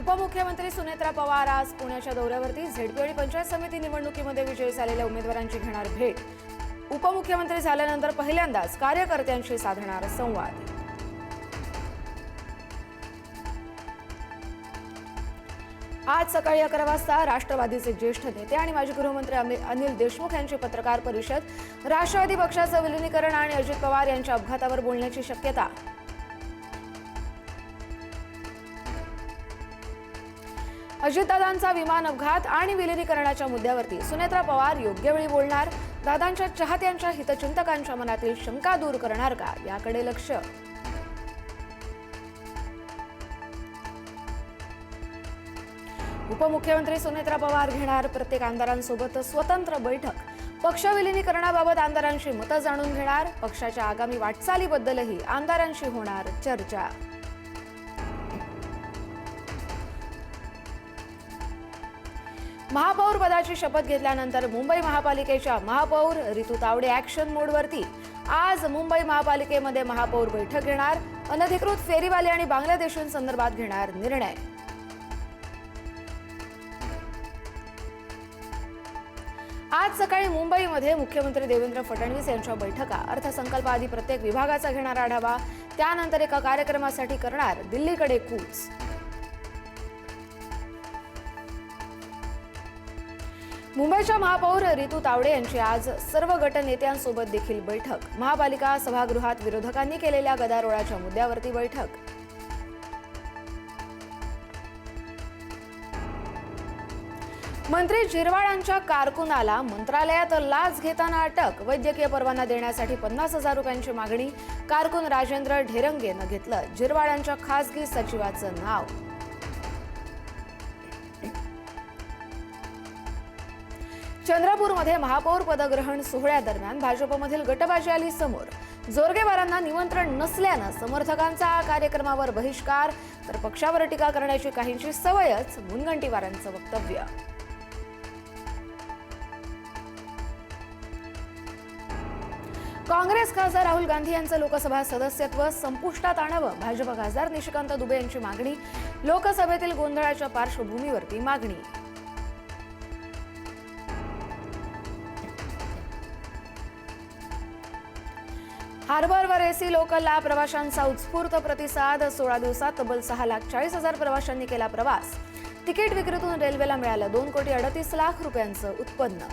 उपमुख्यमंत्री सुनेत्रा पवार आज पुण्याच्या दौऱ्यावरती झेडपी आणि पंचायत समिती निवडणुकीमध्ये विजयी झालेल्या उमेदवारांची घेणार भेट। उपमुख्यमंत्री झाल्यानंतर पहिल्यांदाच कार्यकर्त्यांशी साधणार संवाद। आज सकाळी 11 वाजता राष्ट्रवादीचे ज्येष्ठ नेते आणि माजी गृहमंत्री अनिल देशमुख यांची पत्रकार परिषद। राष्ट्रवादी पक्षाचं विलीनीकरण आणि अजित पवार यांच्या अपघातावर बोलण्याची शक्यता। अजितदादांचा विमान अपघात आणि विलीनीकरणाच्या मुद्द्यावरती सुनेत्रा पवार योग्य वेळी बोलणार। दादांच्या चाहत्यांच्या हितचिंतकांच्या मनातील शंका दूर करणार का, याकडे लक्ष। उपमुख्यमंत्री सुनेत्रा पवार घेणार प्रत्येक आमदारांसोबत स्वतंत्र बैठक। पक्ष विलीनीकरणाबाबत आमदारांची मतं जाणून घेणार। पक्षाच्या आगामी वाटचालीबद्दलही आमदारांशी होणार चर्चा। महापौर पदाची शपथ घेतल्यानंतर मुंबई महापालिकेच्या महापौर रितू तावडे ॲक्शन मोडवरती। आज मुंबई महापालिकेमध्ये महापौर बैठक घेणार। अनधिकृत फेरीवाले आणि बांगलादेशींसंदर्भात घेणार निर्णय। आज सकाळी मुंबईमध्ये मुख्यमंत्री देवेंद्र फडणवीस यांच्या बैठका। अर्थसंकल्पाआधी प्रत्येक विभागाचा घेणार आढावा। त्यानंतर एका कार्यक्रमासाठी करणार दिल्लीकडे कूच। मुंबईच्या महापौर रितू तावडे यांची आज सर्व गटनेत्यांसोबत देखील बैठक। महापालिका सभागृहात विरोधकांनी केलेल्या गदारोळाच्या मुद्द्यावरती बैठक। मंत्री जिरवाळांच्या कारकुनाला मंत्रालयात लाच घेताना अटक। वैद्यकीय परवाना देण्यासाठी 50,000 रुपयांची मागणी। कारकुन राजेंद्र ढेरंगेनं घेतलं जिरवाळांच्या खासगी सचिवाचं नाव। चंद्रपूरमध्ये महापौर पदग्रहण सोहळ्यादरम्यान भाजपमधील गटबाजी आली समोर। जोरगेवारांना निमंत्रण नसल्यानं समर्थकांचा कार्यक्रमावर बहिष्कार, तर पक्षावर टीका करण्याची काहींची सवयच, मुनगंटीवारांचं वक्तव्य। काँग्रेस खासदार राहुल गांधी यांचं लोकसभा सदस्यत्व संपुष्टात आणावं। भाजप खासदार निशिकांत दुबे यांची मागणी। लोकसभेतील गोंधळाच्या पार्श्वभूमीवरती मागणी। हार्बरवर एसी लोकलला प्रवाशांचा उत्स्फूर्त प्रतिसाद। 16 दिवसात तब्बल 6,40,000 प्रवाशांनी केला प्रवास। तिकीट विक्रीतून रेल्वेला मिळालं 2,38,00,000 रुपयांचं उत्पन्न।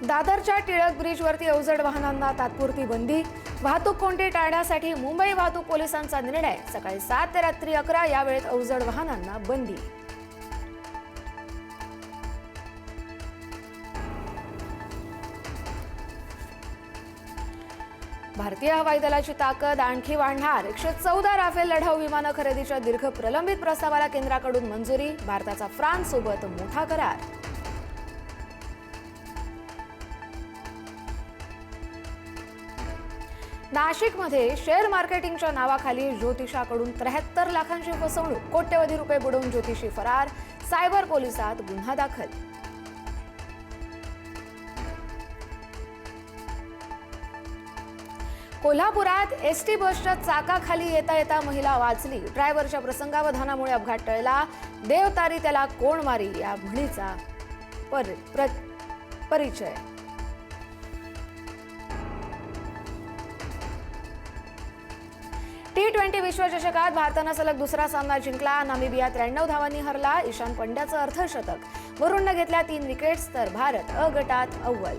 दादरच्या टिळक ब्रिजवरती अवजड वाहनांना तात्पुरती बंदी। वाहतूक कोंडी टाळण्यासाठी मुंबई वाहतूक पोलिसांचा निर्णय। सकाळी 7 ते रात्री 11 या वेळेत अवजड वाहनांना बंदी। भारतीय हवाई दलाची ताकद आणखी वाढणार। 114 राफेल लढाऊ विमानं खरेदीच्या दीर्घ प्रलंबित प्रस्तावाला केंद्राकडून मंजुरी। भारताचा फ्रान्ससोबत मोठा करार। नाशिकमध्ये शेअर मार्केटिंगच्या नावाखाली ज्योतिषाकडून 73 लाखांची फसवणूक। कोट्यवधी रुपये बुडवून ज्योतिषी फरार। सायबर पोलिसात गुन्हा दाखल। कोल्हापुरात एसटी बसच्या चाकाखाली येता येता महिला वाचली। ड्रायव्हरच्या प्रसंगावधानामुळे अपघात टळला। देवतारी त्याला कोण मारी या म्हणीचा परिचय। T20 विश्वचषकात भारतानं सलग दुसरा सामना जिंकला। नामिबिया 93 धावांनी हरला। ईशान पंड्याचं अर्धशतक। वरुणनं घेतल्या 3 विकेट्स, तर भारत अ गटात अव्वल।